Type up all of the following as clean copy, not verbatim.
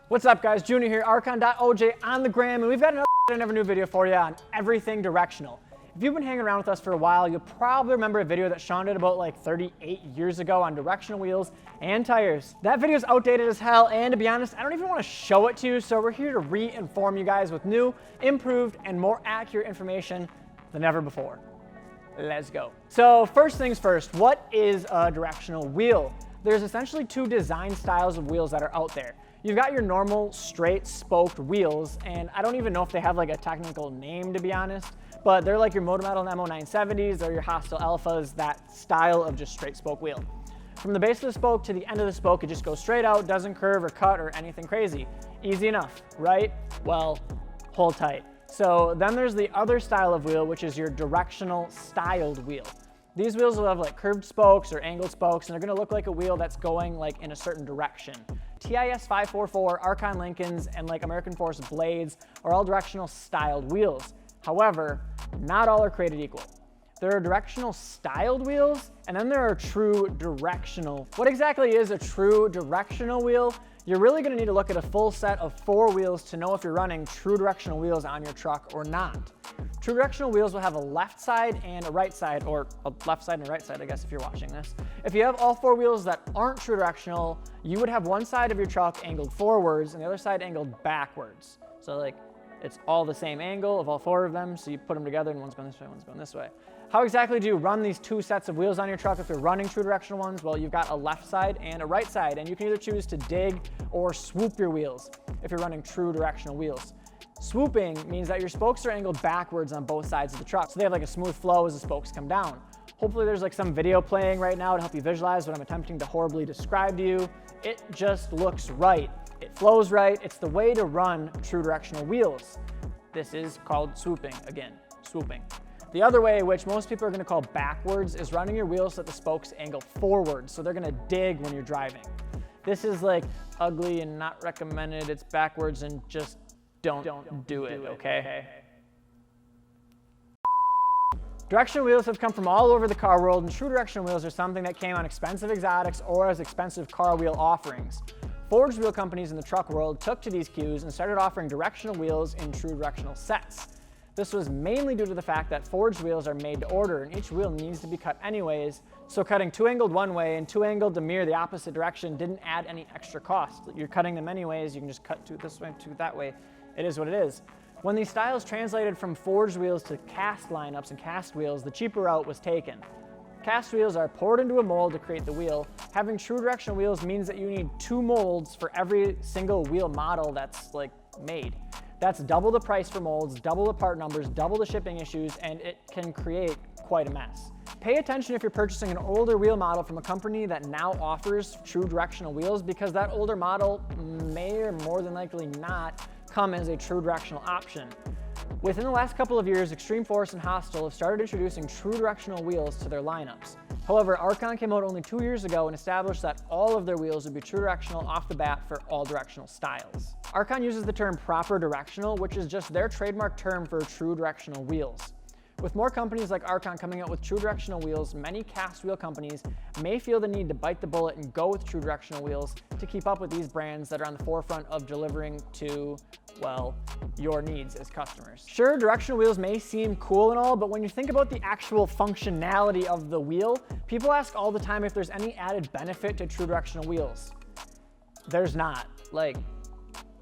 What's up guys, Junior here, archon.oj on the gram, and we've got another new video for you on everything directional. If you've been hanging around with us for a while, you'll probably remember a video that Sean did about like 38 years ago on directional wheels and tires. That video's outdated as hell, and to be honest, I don't even want to show it to you, so we're here to re-inform you guys with new, improved, and more accurate information than ever before. Let's go. So first things first, what is a directional wheel? There's essentially two design styles of wheels that are out there. You've got your normal straight spoked wheels, and I don't even know if they have like a technical name to be honest, but they're like your Motor Metal MO970s or your Hostile Alphas, that style of just straight spoke wheel. From the base of the spoke to the end of the spoke, it just goes straight out, doesn't curve or cut or anything crazy. Easy enough, right? Well, hold tight. So then there's the other style of wheel, which is your directional styled wheel. These wheels will have like curved spokes or angled spokes, and they're gonna look like a wheel that's going like in a certain direction. TIS 544, Archon Lincolns, and like American Force Blades are all directional styled wheels. However, not all are created equal. There are directional styled wheels, and then there are true directional. What exactly is a true directional wheel? You're really gonna need to look at a full set of 4 wheels to know if you're running true directional wheels on your truck or not. True directional wheels will have a left side and a right side, or a left side and a right side, I guess, if you're watching this. If you have all 4 wheels that aren't true directional, you would have one side of your truck angled forwards and the other side angled backwards. So like, it's all the same angle of all 4 of them, so you put them together and one's going this way, one's going this way. How exactly do you run these 2 sets of wheels on your truck if you're running true directional ones? Well, you've got a left side and a right side, and you can either choose to dig or swoop your wheels if you're running true directional wheels. Swooping means that your spokes are angled backwards on both sides of the truck, so they have like a smooth flow as the spokes come down. Hopefully there's like some video playing right now to help you visualize what I'm attempting to horribly describe to you. It just looks right. It flows right. It's the way to run true directional wheels. This is called swooping, again, swooping. The other way, which most people are gonna call backwards, is running your wheels so that the spokes angle forward, so they're gonna dig when you're driving. This is like ugly and not recommended. It's backwards, and just don't do it, okay? Directional wheels have come from all over the car world, and true directional wheels are something that came on expensive exotics or as expensive car wheel offerings. Forged wheel companies in the truck world took to these cues and started offering directional wheels in true directional sets. This was mainly due to the fact that forged wheels are made to order, and each wheel needs to be cut anyways, so cutting 2 angled one way and 2 angled to mirror the opposite direction didn't add any extra cost. You're cutting them anyways, you can just cut 2 this way, 2 that way. It is what it is. When these styles translated from forged wheels to cast lineups and cast wheels, the cheaper route was taken. Cast wheels are poured into a mold to create the wheel. Having true directional wheels means that you need 2 molds for every single wheel model that's like made. That's double the price for molds, double the part numbers, double the shipping issues, and it can create quite a mess. Pay attention if you're purchasing an older wheel model from a company that now offers true directional wheels, because that older model may or more than likely not come as a true directional option. Within the last couple of years, Extreme Force and Hostile have started introducing true directional wheels to their lineups. However, Archon came out only 2 years ago and established that all of their wheels would be true directional off the bat for all directional styles. Archon uses the term proper directional, which is just their trademark term for true directional wheels. With more companies like Archon coming out with true directional wheels, many cast wheel companies may feel the need to bite the bullet and go with true directional wheels to keep up with these brands that are on the forefront of delivering to, well, your needs as customers. Sure, directional wheels may seem cool and all, but when you think about the actual functionality of the wheel, people ask all the time if there's any added benefit to true directional wheels. There's not, like,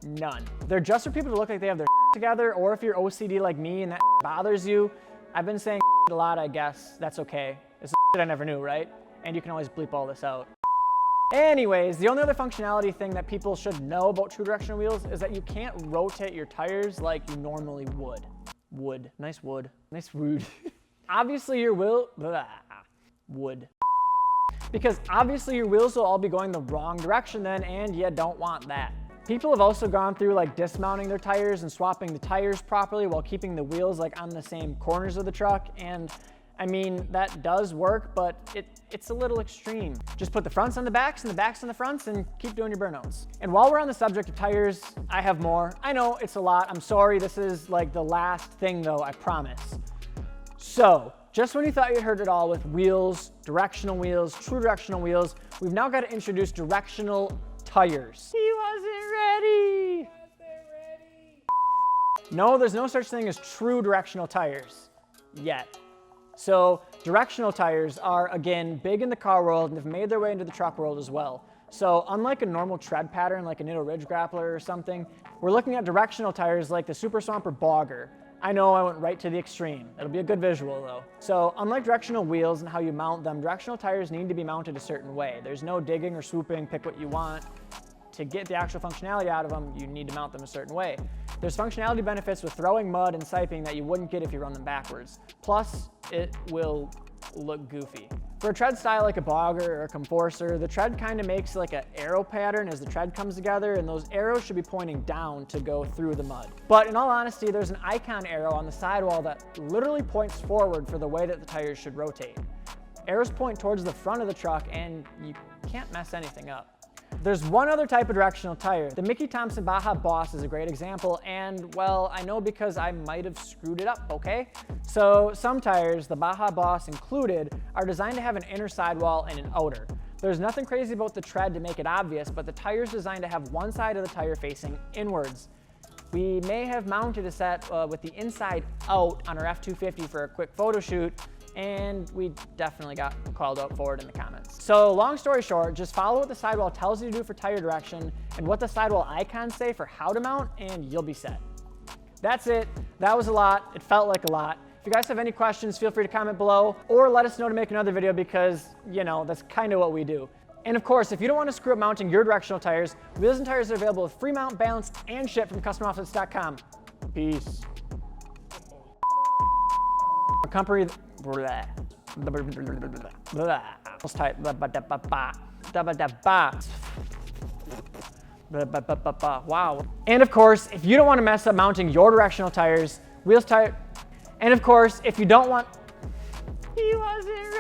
none. They're just for people to look like they have their together, or if you're OCD like me and that bothers you. I've been saying a lot, I guess. That's okay. It's I never knew, right? And you can always bleep all this out. Anyways, the only other functionality thing that people should know about true directional wheels is that you can't rotate your tires like you normally would. Wood. Nice wood. Nice wood. Obviously your wheel... Wood. Because obviously your wheels will all be going the wrong direction then, and you don't want that. People have also gone through like dismounting their tires and swapping the tires properly while keeping the wheels like on the same corners of the truck, and I mean, that does work, but it's a little extreme. Just put the fronts on the backs and the backs on the fronts and keep doing your burnouts. And while we're on the subject of tires, I have more. I know it's a lot. I'm sorry. This is like the last thing though, I promise. So just when you thought you heard it all with wheels, directional wheels, true directional wheels, we've now got to introduce directional tires. He wasn't ready. No, there's no such thing as true directional tires yet. So directional tires are, again, big in the car world and have made their way into the truck world as well. So unlike a normal tread pattern like a Nitto Ridge Grappler or something, we're looking at directional tires like the Super Swamp or Bogger. I know I went right to the extreme. It'll be a good visual though. So unlike directional wheels and how you mount them, directional tires need to be mounted a certain way. There's no digging or swooping, pick what you want. To get the actual functionality out of them, you need to mount them a certain way. There's functionality benefits with throwing mud and siping that you wouldn't get if you run them backwards. Plus, it will look goofy. For a tread style like a Bogger or a Comforcer, the tread kind of makes like an arrow pattern as the tread comes together, and those arrows should be pointing down to go through the mud. But in all honesty, there's an icon arrow on the sidewall that literally points forward for the way that the tires should rotate. Arrows point towards the front of the truck, and you can't mess anything up. There's one other type of directional tire. The Mickey Thompson Baja Boss is a great example, and well, I know because I might have screwed it up, okay? So some tires, the Baja Boss included, are designed to have an inner sidewall and an outer. There's nothing crazy about the tread to make it obvious, but the tire's designed to have one side of the tire facing inwards. We may have mounted a set with the inside out on our F250 for a quick photo shoot, and we definitely got called out for it in the comments. So long story short, just follow what the sidewall tells you to do for tire direction and what the sidewall icons say for how to mount, and you'll be set. That's it. That was a lot. It felt like a lot. If you guys have any questions, feel free to comment below or let us know to make another video because, you know, that's kind of what we do. And of course, if you don't want to screw up mounting your directional tires, Wheels and Tires are available with free mount, balance, and ship from customoffsets.com. Peace. A company. Wow. And of course, if you don't want to mess up mounting your directional tires, Wheels Tire. And of course, if you don't want. He wasn't